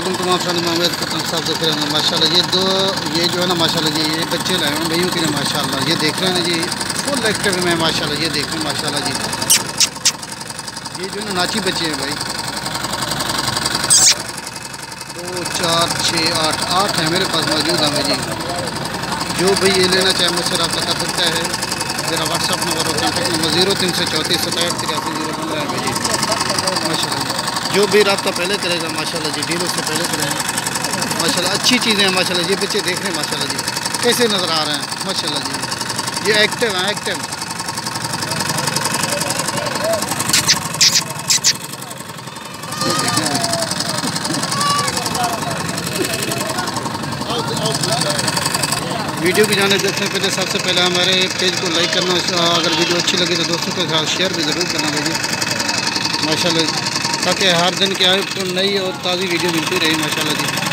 वालेकुम तमाम फ्रेंड, मैं उम्मीद करता हूँ सब देख रहे हैं माशाल्लाह। ये जो है ना माशाल्लाह जी, ये बच्चे लाए हैं भैयों के लिए माशाल्लाह। ये देख रहे हैं जी, फुल एक्टिव में माशाल्लाह। ये देखें माशाल्लाह जी, ये जो है ना नाची बच्चे हैं भाई। 2 4 6 8 है मेरे पास मौजूद है जी। जो भाई ये लेना चाहे मुझसे रब्ता कर सकता है। मेरा व्हाट्सअप नंबर और कॉन्टैक्ट नंबर 0334 67 83 015 है जी माशाल्लाह। जो भी रब्ता पहले करेगा माशाल्लाह जी, डील उससे पहले करेंगे माशाल्लाह। अच्छी चीज़ें हैं माशाल्लाह। ये बच्चे देख रहे हैं माशाल्लाह जी, कैसे नज़र आ रहे हैं माशाल्लाह जी। ये एक्टिव हैं, एक्टिव। वीडियो की जाने देखने से पहले सबसे पहले हमारे पेज को लाइक करना, अगर वीडियो अच्छी लगी तो दोस्तों के साथ शेयर भी ज़रूर करना भाई माशाल्लाह, ताकि हर दिन की आपको नई और ताज़ी वीडियो मिलती रही माशाल्लाह जी।